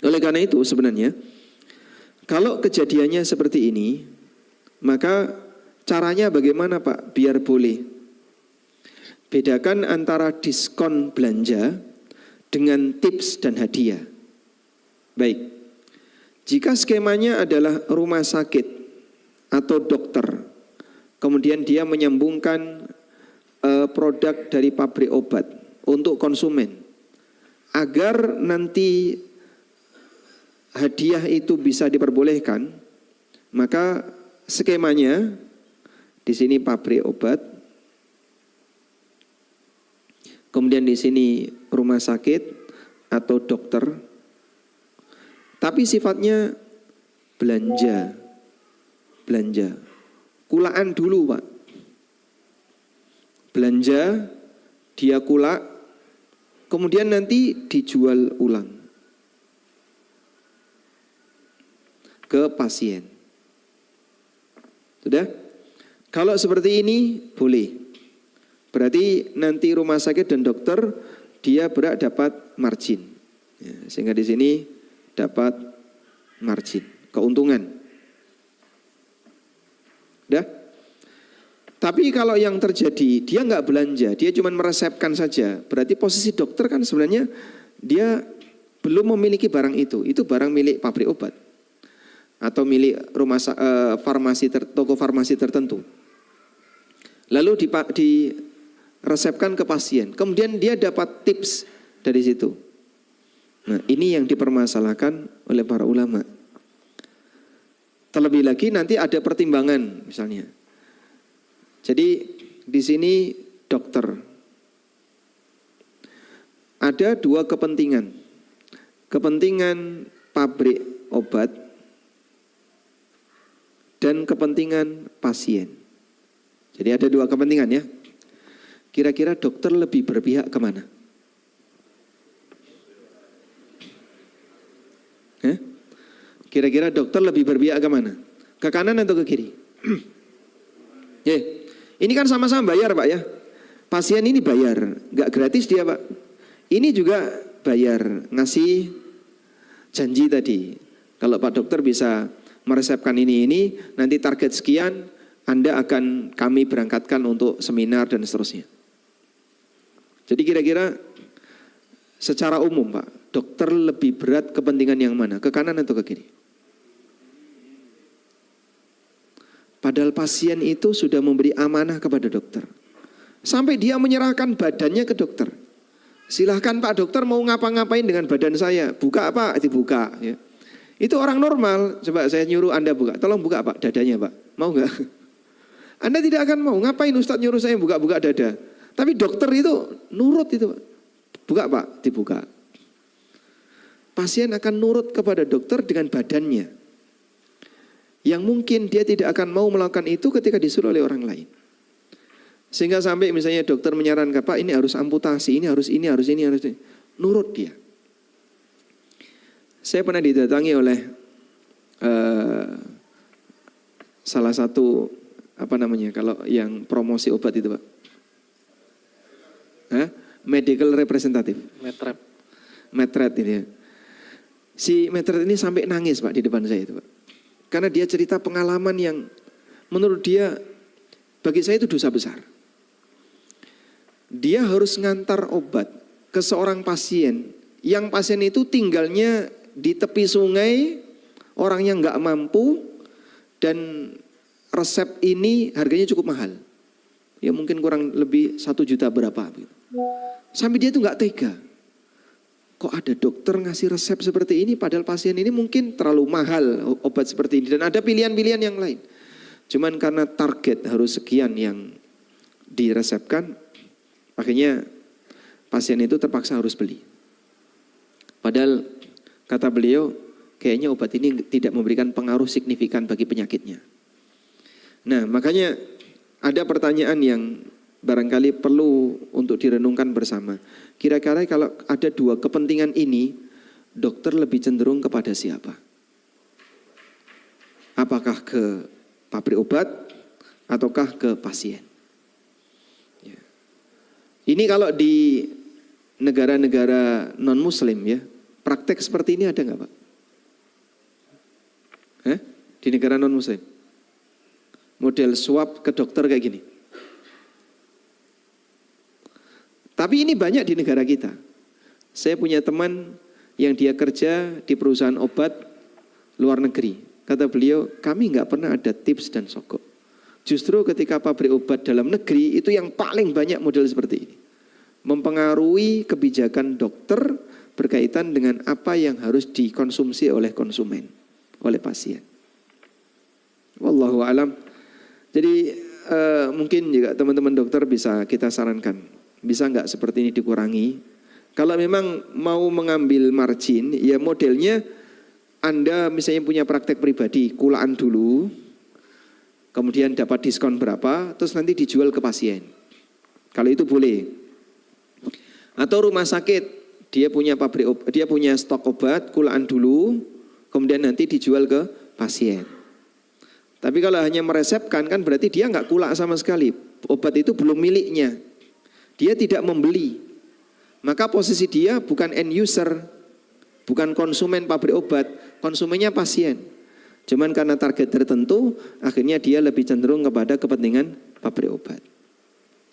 Oleh karena itu sebenarnya kalau kejadiannya seperti ini, maka caranya bagaimana Pak biar boleh? Bedakan antara diskon belanja dengan tips dan hadiah. Baik, jika skemanya adalah rumah sakit atau dokter, kemudian dia menyambungkan produk dari pabrik obat untuk konsumen, agar nanti hadiah itu bisa diperbolehkan, maka skemanya di sini pabrik obat, kemudian di sini rumah sakit atau dokter, tapi sifatnya belanja. Kulaan dulu Pak. Belanja, dia kulak, kemudian nanti dijual ulang ke pasien. Sudah? Kalau seperti ini boleh. Berarti nanti rumah sakit dan dokter dia berhak dapat margin, ya, sehingga di sini dapat margin, keuntungan. Dah. Tapi kalau yang terjadi dia nggak belanja, dia cuma meresepkan saja, berarti posisi dokter kan sebenarnya dia belum memiliki barang itu barang milik pabrik obat atau milik rumah toko farmasi tertentu. Lalu diresepkan ke pasien, kemudian dia dapat tips dari situ. Nah, ini yang dipermasalahkan oleh para ulama. Terlebih lagi nanti ada pertimbangan misalnya. Jadi di sini dokter, ada dua kepentingan. Kepentingan pabrik obat dan kepentingan pasien. Jadi ada dua kepentingan ya. Kira-kira dokter lebih berpihak kemana? Kira-kira dokter lebih berpihak kemana? Ke kanan atau ke kiri? Ini kan sama-sama bayar Pak ya. Pasien ini bayar, nggak gratis dia Pak. Ini juga bayar, ngasih janji tadi. Kalau Pak dokter bisa meresepkan ini, nanti target sekian, Anda akan kami berangkatkan untuk seminar dan seterusnya. Jadi kira-kira secara umum Pak, dokter lebih berat kepentingan yang mana? Ke kanan atau ke kiri? Padahal pasien itu sudah memberi amanah kepada dokter. Sampai dia menyerahkan badannya ke dokter. Silahkan Pak dokter mau ngapa-ngapain dengan badan saya. Buka Pak, dibuka. Ya. Itu orang normal. Coba saya nyuruh Anda buka. Tolong buka Pak dadanya Pak. Mau nggak? Anda tidak akan mau. Ngapain Ustadz nyuruh saya buka-buka dada? Tapi dokter itu nurut itu Pak. Buka Pak, dibuka. Pasien akan nurut kepada dokter dengan badannya. Yang mungkin dia tidak akan mau melakukan itu ketika disuruh oleh orang lain. Sehingga sampai misalnya dokter menyarankan, Pak ini harus amputasi, ini harus ini. Nurut dia. Saya pernah didatangi oleh salah satu, kalau yang promosi obat itu Pak. Medical representative. Medrep ini ya. Si Medrep ini sampai nangis Pak di depan saya itu Pak. Karena dia cerita pengalaman yang menurut dia, bagi saya itu dosa besar. Dia harus ngantar obat ke seorang pasien, yang pasien itu tinggalnya di tepi sungai, orang yang nggak mampu, dan resep ini harganya cukup mahal. Ya mungkin kurang lebih 1 juta berapa. Sampai dia itu nggak tega. Kok ada dokter ngasih resep seperti ini padahal pasien ini mungkin terlalu mahal obat seperti ini. Dan ada pilihan-pilihan yang lain. Cuman karena target harus sekian yang diresepkan, akhirnya pasien itu terpaksa harus beli. Padahal kata beliau, kayaknya obat ini tidak memberikan pengaruh signifikan bagi penyakitnya. Nah makanya ada pertanyaan yang barangkali perlu untuk direnungkan bersama. Kira-kira kalau ada dua kepentingan ini, dokter lebih cenderung kepada siapa? Apakah ke pabrik obat ataukah ke pasien? Ya. Ini kalau di negara-negara non-muslim ya, praktek seperti ini ada nggak Pak? Di negara non-muslim? Model swab ke dokter kayak gini. Tapi ini banyak di negara kita. Saya punya teman yang dia kerja di perusahaan obat luar negeri. Kata beliau, kami nggak pernah ada tips dan sogok. Justru ketika pabrik obat dalam negeri itu yang paling banyak model seperti ini. Mempengaruhi kebijakan dokter berkaitan dengan apa yang harus dikonsumsi oleh konsumen, oleh pasien. Wallahu alam. Jadi mungkin juga teman-teman dokter bisa kita sarankan, bisa nggak seperti ini dikurangi. Kalau memang mau mengambil margin, ya modelnya Anda misalnya punya praktek pribadi, kulaan dulu, kemudian dapat diskon berapa, terus nanti dijual ke pasien. Kalau itu boleh. Atau rumah sakit, dia punya dia punya stok obat, kulaan dulu, kemudian nanti dijual ke pasien. Tapi kalau hanya meresepkan kan berarti dia nggak kulak sama sekali. Obat itu belum miliknya. Dia tidak membeli. Maka posisi dia bukan end user, bukan konsumen pabrik obat, konsumennya pasien. Cuman karena target tertentu, akhirnya dia lebih cenderung kepada kepentingan pabrik obat.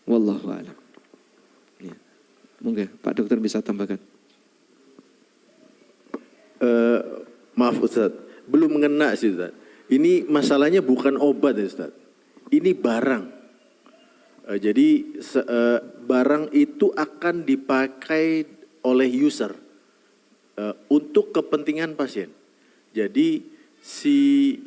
Wallahu a'lam. Ya. Mungkin Pak Dokter bisa tambahkan. Maaf Ustaz, belum mengena sih Ustaz. Ini masalahnya bukan obat ya Ustaz. Ini barang. Jadi barang itu akan dipakai oleh user untuk kepentingan pasien. Jadi si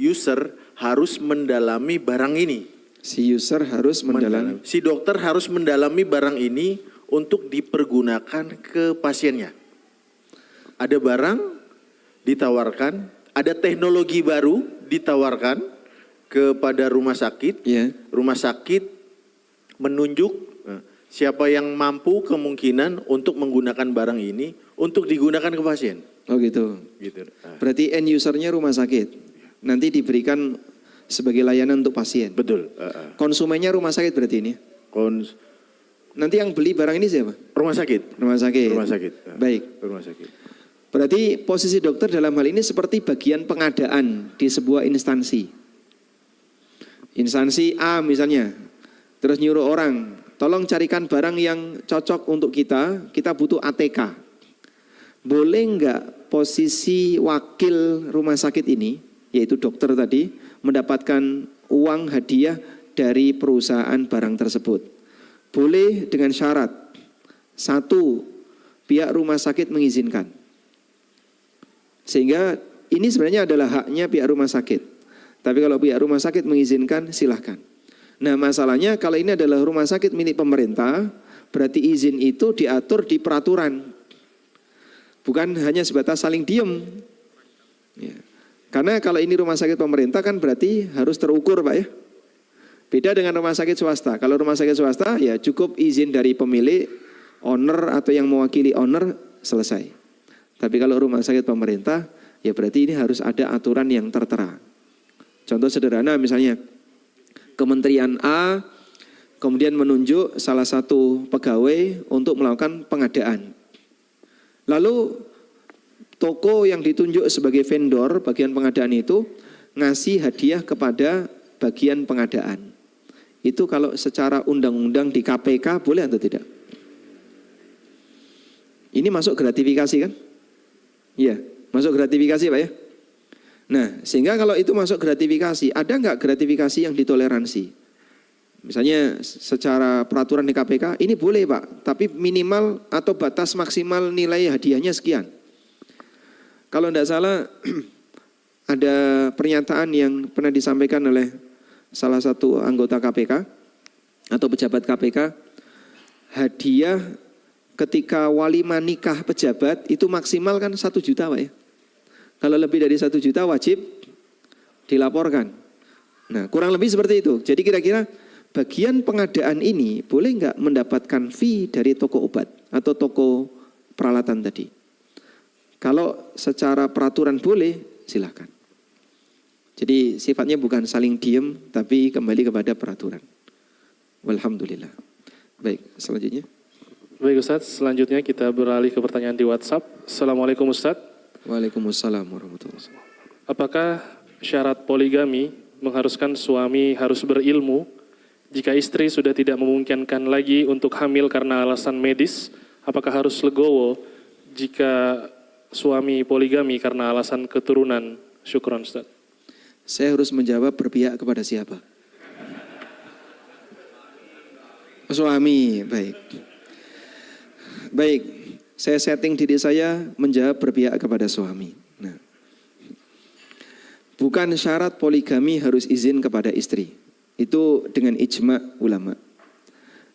user harus mendalami barang ini. Si user harus mendalami. Si dokter harus mendalami barang ini untuk dipergunakan ke pasiennya. Ada barang ditawarkan, ada teknologi baru ditawarkan kepada rumah sakit. Yeah. Rumah sakit menunjuk siapa yang mampu kemungkinan untuk menggunakan barang ini untuk digunakan ke pasien. Oh gitu. Berarti end usernya rumah sakit. Nanti diberikan sebagai layanan untuk pasien. Betul. Konsumennya rumah sakit berarti ini. Nanti yang beli barang ini siapa? Rumah sakit. Rumah sakit. Rumah sakit. Baik. Rumah sakit. Berarti posisi dokter dalam hal ini seperti bagian pengadaan di sebuah instansi. Instansi A misalnya. Terus nyuruh orang, tolong carikan barang yang cocok untuk kita butuh ATK. Boleh enggak posisi wakil rumah sakit ini, yaitu dokter tadi, mendapatkan uang hadiah dari perusahaan barang tersebut? Boleh dengan syarat, satu, pihak rumah sakit mengizinkan. Sehingga ini sebenarnya adalah haknya pihak rumah sakit. Tapi kalau pihak rumah sakit mengizinkan, silahkan. Nah masalahnya kalau ini adalah rumah sakit milik pemerintah, berarti izin itu diatur di peraturan. Bukan hanya sebatas saling diem. Ya. Karena kalau ini rumah sakit pemerintah kan berarti harus terukur Pak ya. Beda dengan rumah sakit swasta. Kalau rumah sakit swasta ya cukup izin dari pemilik, owner atau yang mewakili owner, selesai. Tapi kalau rumah sakit pemerintah ya berarti ini harus ada aturan yang tertera. Contoh sederhana misalnya, Kementerian A kemudian menunjuk salah satu pegawai untuk melakukan pengadaan. Lalu toko yang ditunjuk sebagai vendor bagian pengadaan itu ngasih hadiah kepada bagian pengadaan. Itu kalau secara undang-undang di KPK boleh atau tidak? Ini masuk gratifikasi kan? Iya, masuk gratifikasi Pak ya? Nah, sehingga kalau itu masuk gratifikasi, ada nggak gratifikasi yang ditoleransi? Misalnya secara peraturan di KPK, ini boleh Pak, tapi minimal atau batas maksimal nilai hadiahnya sekian. Kalau tidak salah, ada pernyataan yang pernah disampaikan oleh salah satu anggota KPK atau pejabat KPK, hadiah ketika walimah nikah pejabat itu maksimal kan 1 juta Pak ya. Kalau lebih dari 1 juta wajib dilaporkan. Nah kurang lebih seperti itu. Jadi kira-kira bagian pengadaan ini boleh nggak mendapatkan fee dari toko obat atau toko peralatan tadi? Kalau secara peraturan boleh, silakan. Jadi sifatnya bukan saling diem, tapi kembali kepada peraturan. Walhamdulillah. Baik, selanjutnya. Baik Ustadz, selanjutnya kita beralih ke pertanyaan di WhatsApp. Assalamualaikum Ustadz. Waalaikumsalam warahmatullahi wabarakatuh. Apakah syarat poligami mengharuskan suami harus berilmu jika istri sudah tidak memungkinkan lagi untuk hamil karena alasan medis? Apakah harus legowo jika suami poligami karena alasan keturunan? Syukran Ustaz. Saya harus menjawab berpihak kepada siapa? Suami, baik. Baik, saya setting diri saya menjawab berpihak kepada suami. Nah, bukan syarat poligami harus izin kepada istri. Itu dengan ijma ulama.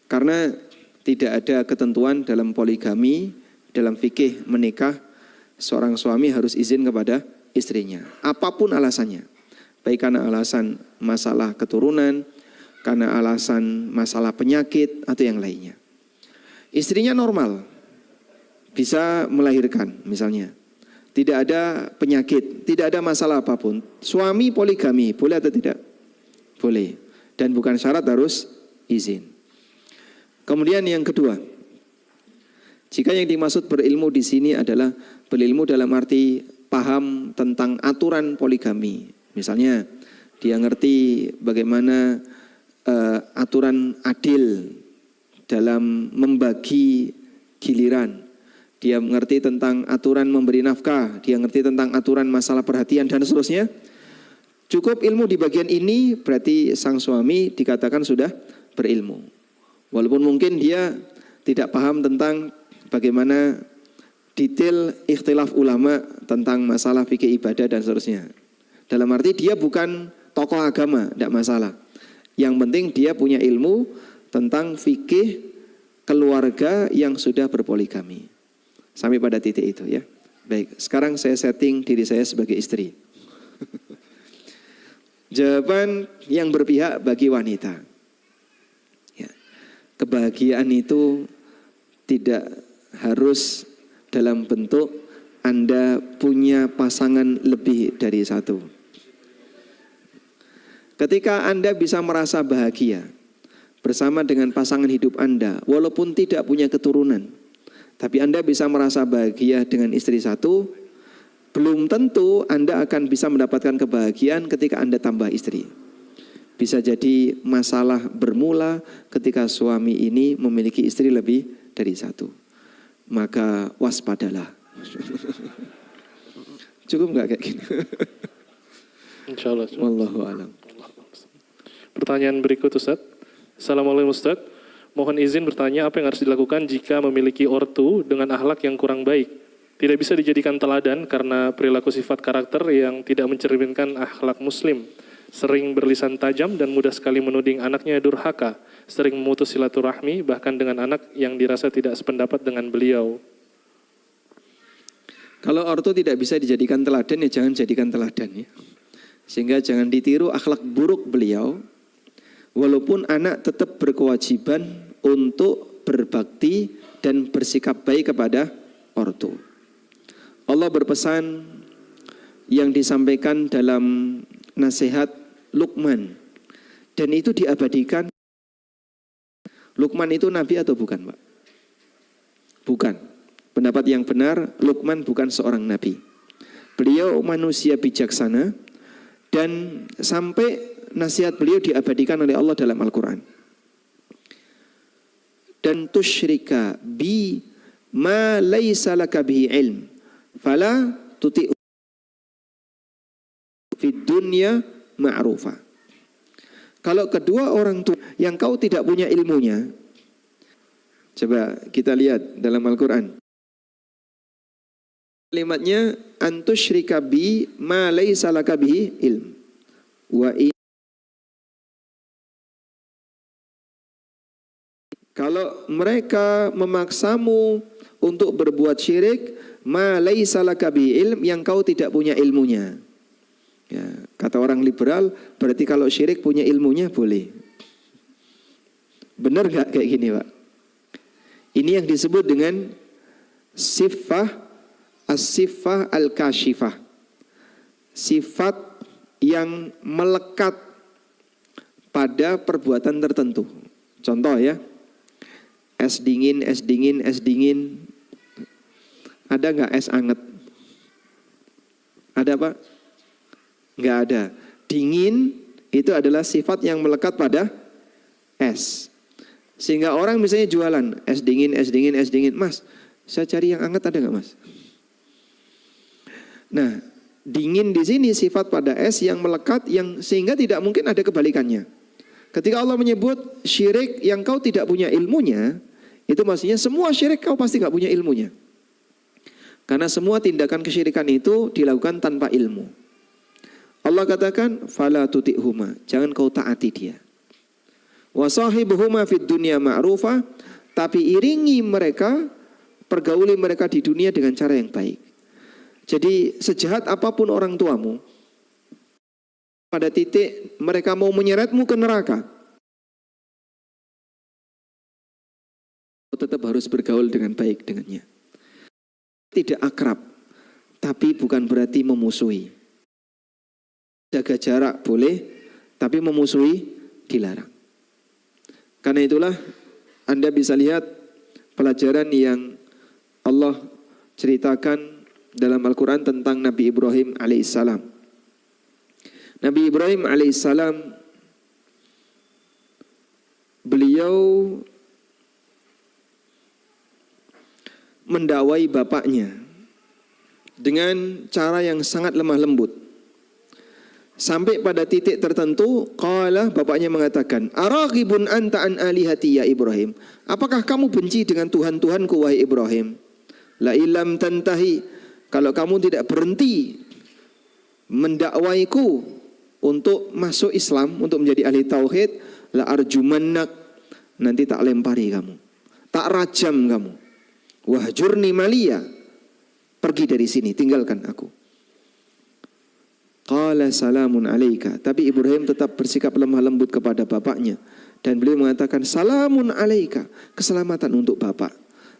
Karena tidak ada ketentuan dalam poligami, dalam fikih menikah, seorang suami harus izin kepada istrinya. Apapun alasannya. Baik karena alasan masalah keturunan, karena alasan masalah penyakit, atau yang lainnya. Istrinya normal, bisa melahirkan misalnya. Tidak ada penyakit, tidak ada masalah apapun. Suami poligami, boleh atau tidak? Boleh. Dan bukan syarat harus izin. Kemudian yang kedua, jika yang dimaksud berilmu di sini adalah berilmu dalam arti paham tentang aturan poligami. Misalnya dia ngerti bagaimana aturan adil dalam membagi giliran. Dia mengerti tentang aturan memberi nafkah, dia ngerti tentang aturan masalah perhatian dan seterusnya. Cukup ilmu di bagian ini berarti sang suami dikatakan sudah berilmu. Walaupun mungkin dia tidak paham tentang bagaimana detail ikhtilaf ulama tentang masalah fikih ibadah dan seterusnya. Dalam arti dia bukan tokoh agama, tidak masalah. Yang penting dia punya ilmu tentang fikih keluarga yang sudah berpoligami. Sampai pada titik itu ya. Baik, sekarang saya setting diri saya sebagai istri. Jawaban yang berpihak bagi wanita. Ya. Kebahagiaan itu tidak harus dalam bentuk Anda punya pasangan lebih dari satu. Ketika Anda bisa merasa bahagia bersama dengan pasangan hidup Anda, walaupun tidak punya keturunan, tapi Anda bisa merasa bahagia dengan istri satu, belum tentu Anda akan bisa mendapatkan kebahagiaan ketika Anda tambah istri. Bisa jadi masalah bermula ketika suami ini memiliki istri lebih dari satu. Maka waspadalah. Cukup nggak kayak gini? Insya Allah. Wallahu a'lam. Pertanyaan berikut Ustaz. Assalamualaikum Ustaz. Mohon izin bertanya apa yang harus dilakukan jika memiliki ortu dengan akhlak yang kurang baik. Tidak bisa dijadikan teladan karena perilaku sifat karakter yang tidak mencerminkan akhlak muslim. Sering berlisan tajam dan mudah sekali menuding anaknya durhaka. Sering memutus silaturahmi bahkan dengan anak yang dirasa tidak sependapat dengan beliau. Kalau ortu tidak bisa dijadikan teladan ya jangan jadikan teladan ya. Sehingga jangan ditiru akhlak buruk beliau. Walaupun anak tetap berkewajiban untuk berbakti dan bersikap baik kepada ortu. Allah berpesan yang disampaikan dalam nasihat Luqman. Dan itu diabadikan. Luqman itu nabi atau bukan, Pak? Bukan. Pendapat yang benar, Luqman bukan seorang nabi. Beliau manusia bijaksana dan sampai nasihat beliau diabadikan oleh Allah dalam Al-Quran. Dan tusyrika bi ma laysa laka bihi ilm fala tuti'u fid dunya ma'rufa. Kalau kedua orang tua yang kau tidak punya ilmunya, coba kita lihat dalam Al-Quran. Kalimatnya antusyrika bi ma laysa laka bihi ilm wa kalau mereka memaksamu untuk berbuat syirik, ma laisa laka bi ilm, yang kau tidak punya ilmunya. Ya, kata orang liberal, berarti kalau syirik punya ilmunya boleh. Benar nggak kayak gini Pak? Ini yang disebut dengan sifah as-sifah al-kashifah. Sifat yang melekat pada perbuatan tertentu. Contoh ya, es dingin, es dingin, es dingin. Ada nggak es anget? Ada Pak? Nggak ada. Dingin itu adalah sifat yang melekat pada es. Sehingga orang misalnya jualan es dingin, es dingin, es dingin. Mas, saya cari yang anget ada nggak Mas? Nah, dingin di sini sifat pada es yang melekat, yang sehingga tidak mungkin ada kebalikannya. Ketika Allah menyebut syirik yang kau tidak punya ilmunya, itu maksudnya semua syirik kau pasti nggak punya ilmunya. Karena semua tindakan kesyirikan itu dilakukan tanpa ilmu. Allah katakan, fala tuti'huma, jangan kau taati dia. Wa sahibuhuma fid dunya ma'rufa, tapi iringi mereka, pergauli mereka di dunia dengan cara yang baik. Jadi sejahat apapun orang tuamu, pada titik mereka mau menyeretmu ke neraka, tetap harus bergaul dengan baik dengannya. Tidak akrab, tapi bukan berarti memusuhi. Jaga jarak boleh, tapi memusuhi dilarang. Karena itulah Anda bisa lihat pelajaran yang Allah ceritakan dalam Al-Quran tentang Nabi Ibrahim alaihissalam. Nabi Ibrahim alaihissalam, beliau mendakwai bapaknya dengan cara yang sangat lemah lembut. Sampai pada titik tertentu, qala, bapaknya mengatakan, araghibun anta an alihati ya Ibrahim? Apakah kamu benci dengan Tuhan-Tuhanku wahai Ibrahim? La ilam tantahi, kalau kamu tidak berhenti mendakwaiku untuk masuk Islam, untuk menjadi ahli tauhid, la arjumannak, nanti tak lempari kamu, tak rajam kamu. Wahjurni maliya, pergi dari sini, tinggalkan aku. Qala salamun alaika, tapi Ibrahim tetap bersikap lemah lembut kepada bapaknya, dan beliau mengatakan salamun alaika, keselamatan untuk bapak.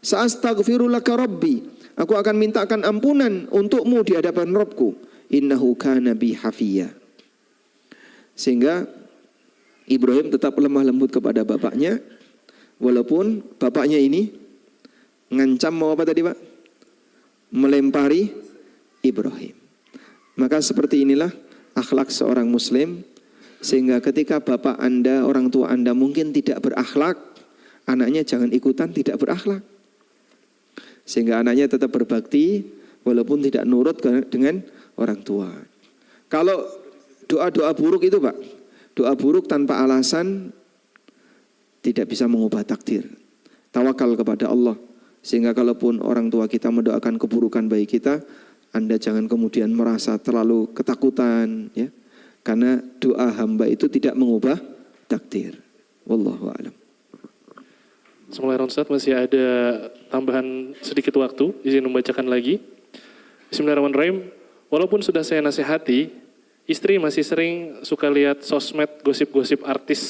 Sa'astaghfiru laka rabbi, aku akan mintakan ampunan untukmu di hadapan Rabbku. Innahu kana bi hafiyya. Sehingga Ibrahim tetap lemah lembut kepada bapaknya, walaupun bapaknya ini ngancam mau apa tadi Pak? Melempari Ibrahim. Maka seperti inilah akhlak seorang muslim, sehingga ketika bapak Anda, orang tua Anda mungkin tidak berakhlak, anaknya jangan ikutan tidak berakhlak. Sehingga anaknya tetap berbakti walaupun tidak nurut dengan orang tua. Kalau doa-doa buruk itu Pak, doa buruk tanpa alasan tidak bisa mengubah takdir. Tawakal kepada Allah. Sehingga kalaupun orang tua kita mendoakan keburukan bagi kita, Anda jangan kemudian merasa terlalu ketakutan, ya, karena doa hamba itu tidak mengubah takdir. Wallahu a'lam. Bismillahirrahmanirrahim. Ustaz, masih ada tambahan sedikit waktu, izin membacakan lagi. Bismillahirrahmanirrahim. Walaupun sudah saya nasihati, istri masih sering suka lihat sosmed gosip-gosip artis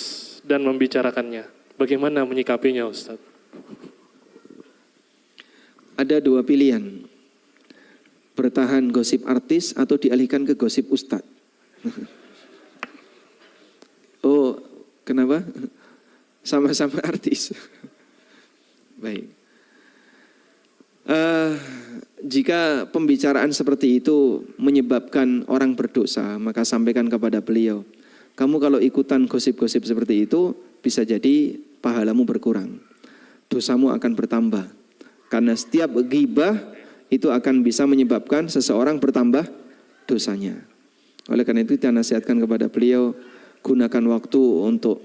dan membicarakannya. Bagaimana menyikapinya Ustaz? Ada dua pilihan. Bertahan gosip artis atau dialihkan ke gosip ustadz. Oh, kenapa? Sama-sama artis. Baik. Jika pembicaraan seperti itu menyebabkan orang berdosa, maka sampaikan kepada beliau, kamu kalau ikutan gosip-gosip seperti itu, bisa jadi pahalamu berkurang. Dosamu akan bertambah. Karena setiap ghibah itu akan bisa menyebabkan seseorang bertambah dosanya. Oleh karena itu kita nasihatkan kepada beliau, gunakan waktu untuk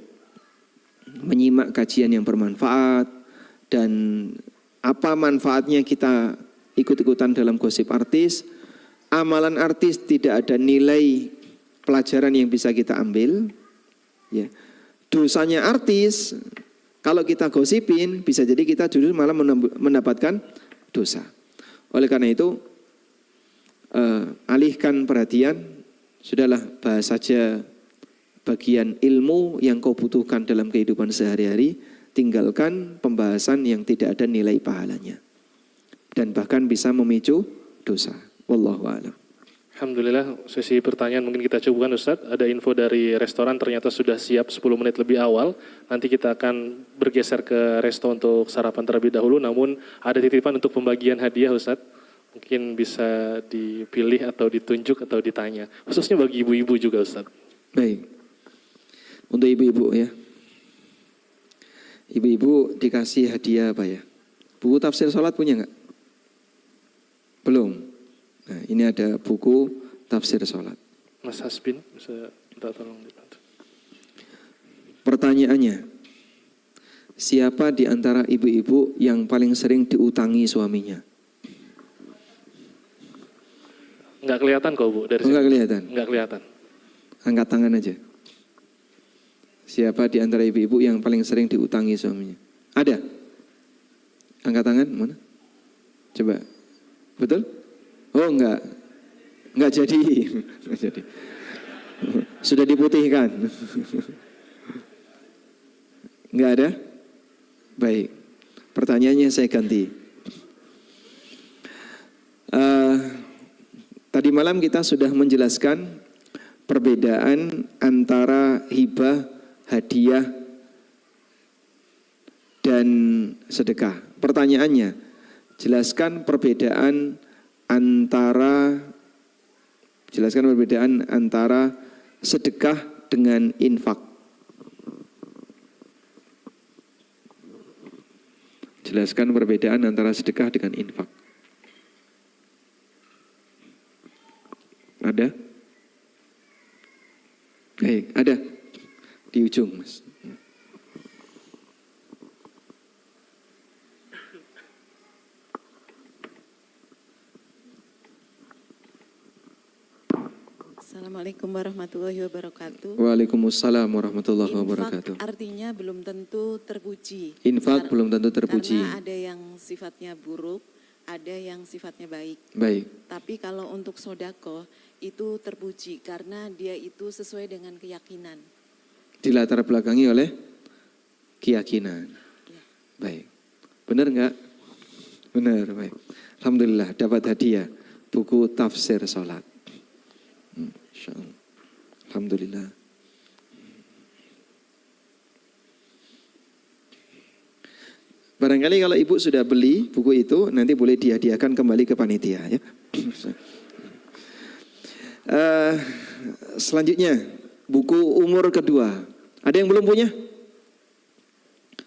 menyimak kajian yang bermanfaat, dan apa manfaatnya kita ikut-ikutan dalam gosip artis. Amalan artis tidak ada nilai pelajaran yang bisa kita ambil, ya. Dosanya artis, kalau kita gosipin, bisa jadi kita justru malah mendapatkan dosa. Oleh karena itu, alihkan perhatian, sudahlah bahas saja bagian ilmu yang kau butuhkan dalam kehidupan sehari-hari, tinggalkan pembahasan yang tidak ada nilai pahalanya dan bahkan bisa memicu dosa. Wallahu a'lam. Alhamdulillah, sesi pertanyaan mungkin kita cukupkan Ustadz. Ada info dari restoran ternyata sudah siap 10 menit lebih awal. Nanti kita akan bergeser ke resto untuk sarapan terlebih dahulu. Namun ada titipan untuk pembagian hadiah Ustadz. Mungkin bisa dipilih atau ditunjuk atau ditanya. Khususnya bagi ibu-ibu juga Ustadz. Baik. Untuk ibu-ibu ya. Ibu-ibu dikasih hadiah apa ya? Buku tafsir sholat punya nggak? Belum. Nah, ini ada buku tafsir sholat. Mas Hasbin, bisa minta tolong dibantu. Pertanyaannya, siapa di antara ibu-ibu yang paling sering diutangi suaminya? Nggak kelihatan kok Bu dari sini. Enggak kelihatan? Nggak kelihatan. Angkat tangan aja. Siapa di antara ibu-ibu yang paling sering diutangi suaminya? Ada? Angkat tangan, mana? Coba. Betul? Oh enggak. Enggak jadi. Enggak jadi. Sudah diputihkan. Enggak ada? Baik. Pertanyaannya saya ganti. Tadi malam kita sudah menjelaskan perbedaan antara hibah, hadiah, dan sedekah. Pertanyaannya, jelaskan perbedaan antara sedekah dengan infak. Jelaskan perbedaan antara sedekah dengan infak. Ada? Baik, ada. Di ujung, Mas. Assalamualaikum warahmatullahi wabarakatuh. Waalaikumsalam warahmatullahi wabarakatuh. Infak artinya belum tentu terpuji. Infak belum tentu terpuji. Karena ada yang sifatnya buruk, ada yang sifatnya baik. Baik. Tapi kalau untuk sodako itu terpuji karena dia itu sesuai dengan keyakinan. Dilatar belakangi oleh keyakinan. Ya. Baik. Benar enggak? Benar, baik. Alhamdulillah dapat hadiah buku tafsir sholat. Insyaallah. Alhamdulillah. Barangkali kalau ibu sudah beli buku itu, nanti boleh dihadiahkan kembali ke panitia ya. Selanjutnya, buku umur kedua. Ada yang belum punya?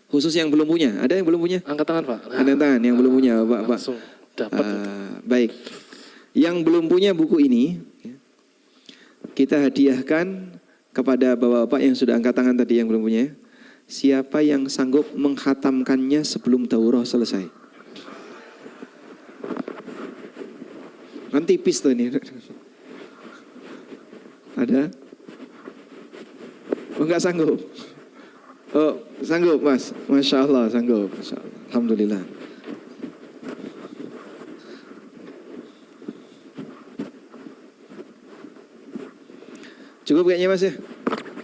Khusus yang belum punya. Ada yang belum punya? Angkat tangan Pak. Nah, Angkat tangan yang belum punya, Pak. langsung dapat. Baik. Yang belum punya buku ini, kita hadiahkan kepada bapak-bapak yang sudah angkat tangan tadi yang belum punya. Siapa yang sanggup menghatamkannya sebelum daurah selesai? Nanti tipis tuh ini. Ada? Oh enggak sanggup? Oh sanggup Mas? Masya Allah sanggup. Masya Allah. Alhamdulillah. Cukup kayaknya Mas ya?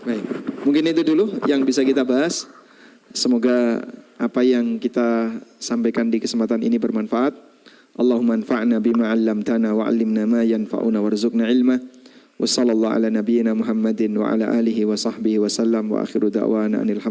Baik. Mungkin itu dulu yang bisa kita bahas. Semoga apa yang kita sampaikan di kesempatan ini bermanfaat. Allahumma anfa'na bima 'allamtana wa 'allimna ma yanfa'una warzuqna ilma. Wa sallallahu ala nabiyyina Muhammadin wa ala alihi wa sahbihi wa sallam wa akhiru da'wana anil